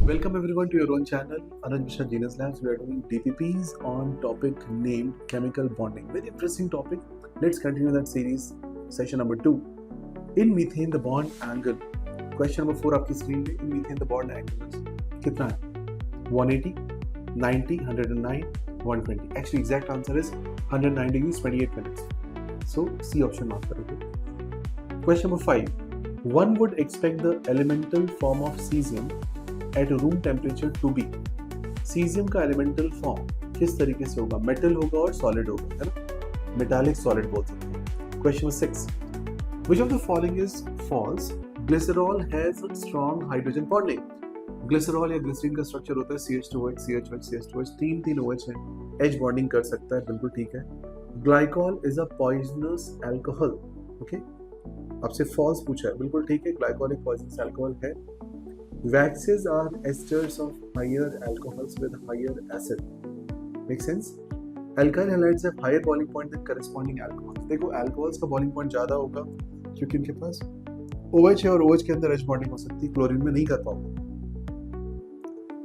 Welcome everyone to your own channel, Anuj Mishra Genius Labs. We are doing DPPs on topic named chemical bonding. Very interesting topic. Let's continue that series. Session number 2. In methane the bond angle. Question number 4 आपकी screen पे. In methane the bond angle कितना है? 180, 90, 109, 120. Actually exact answer is 109 degrees 28 minutes. So C option mark करोगे. Question number 5. One would expect the elemental form of cesium at room temperature to be. Caesium का elemental form किस तरीके से होगा? Metal होगा और सॉलिड होगा, है ना? मेटालिक सॉलिड बोल सकते हैं. Question 6. Which of the following is false? Glycerol has strong hydrogen bonding. Glycerol या ग्लिसरीन का स्ट्रक्चर होता है CH2OH, CH2OH, CH2OH, तीन OH है. H बॉन्डिंग कर सकता है, बिल्कुल ठीक है. Glycol is a poisonous alcohol. Okay, आपसे फॉल्स पूछा है, बिल्कुल ठीक है. ग्लाइकॉल एक पॉइजनस अल्कोहल है. Waxes are esters of higher alcohols with higher acid. Make sense? Alkyl halides have higher boiling point than corresponding alcohols. देखो alcohols का boiling point ज़्यादा होगा क्योंकि इनके पास OH है और OH के अंदर H bonding हो सकती है, क्लोरीन में नहीं कर पाओगे.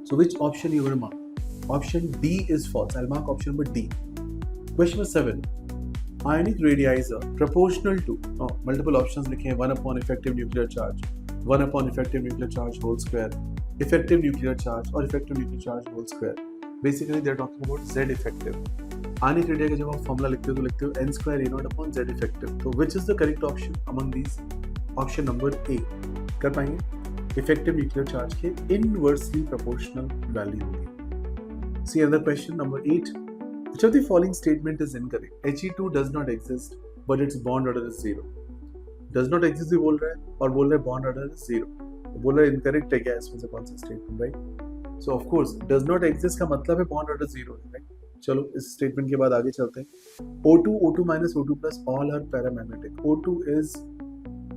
So which option you will mark? Option D is false. I'll mark option number D. Question number 7. Ionic radii are proportional to. Multiple options लिखे हैं. 1 upon effective nuclear charge. 1 upon effective nuclear charge whole square, effective nuclear charge or effective nuclear charge whole square. Basically they are talking about Z effective. Ionic radii का जब आप formula लिखते हो तो लिखते हो n square A naught upon Z effective. तो which is the correct option among these? Option number A. कर पाएंगे? Effective nuclear charge के inversely proportional value होगी. See another question number 8. Which of the following statement is incorrect? He2 does not exist but its bond order is 0. Does not exist भी बोल रहा है और बोल रहा है बॉन्ड ऑर्डर इज 0. बोल रहा है इनकरेक्ट है क्या इसमें से कौन सा statement, right? So of course does not exist का मतलब है बॉन्ड ऑर्डर 0 है, राइट? चलो इस स्टेटमेंट के बाद आगे चलते हैं. O2, O2 minus, O2 plus all are paramagnetic. O2 is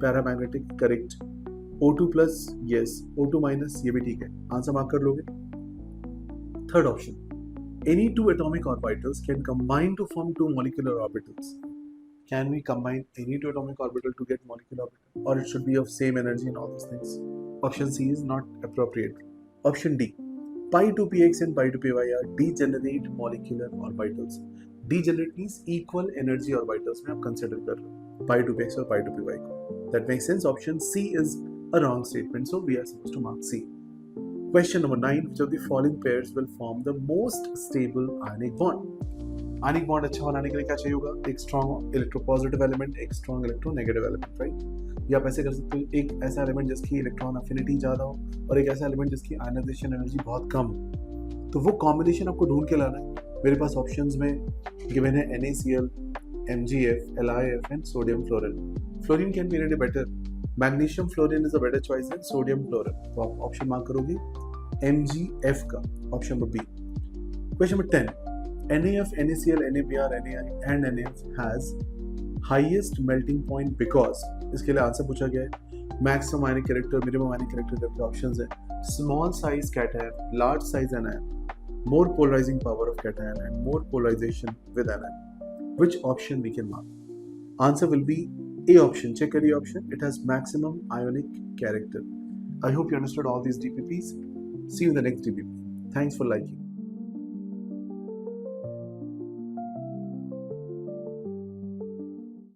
paramagnetic, correct. O2 plus yes, O2 minus ये भी ठीक है, आंसर मार्क कर लोगे. Third option. Any two atomic orbitals can combine to form two molecular orbitals. Can we combine any two atomic orbital to get molecular orbital, or it should be of same energy and all those things? Option C is not appropriate. Option D. Pi 2px and pi 2py are degenerate molecular orbitals. Degenerate means equal energy orbitals में आप consider कर लो pi 2px और pi 2py को. That makes sense. Option C is a wrong statement, so we are supposed to mark C. Question number 9. Which of the following pairs will form the most stable ionic bond? Ionic bond अच्छा बनाने के लिए क्या चाहिए होगा? एक strong electropositive element, एक strong electronegative element, right? या आप ऐसे कर सकते हो, एक ऐसा एलिमेंट जिसकी इलेक्ट्रॉन अफिनिटी ज़्यादा हो और एक ऐसा एलिमेंट जिसकी आयनाइजेशन एनर्जी बहुत कम हो. तो वो कॉम्बिनेशन आपको ढूंढ के लाना है. मेरे पास ऑप्शंस में गिवन है NaCl, MgF, LiF and sodium fluorine. Fluorine can be ready better. Magnesium fluorine is a better choice than sodium fluorine. तो आप ऑप्शन मार्क करोगे MgF का, option number B. Question number 10. NaF, NaCl, NaBr, NaI and NaF has highest melting point because. इसके लिए answer पूछा गया है. Maximum ionic character, minimum ionic character करके ऑप्शंस है. Small size cation, large size anion, more polarising power of cation and more polarisation with anion. Which option we can mark? Answer will be A option. Check any option. It has maximum ionic character. I hope you understood all these DPPs. See you in the next DPP. Thanks for liking.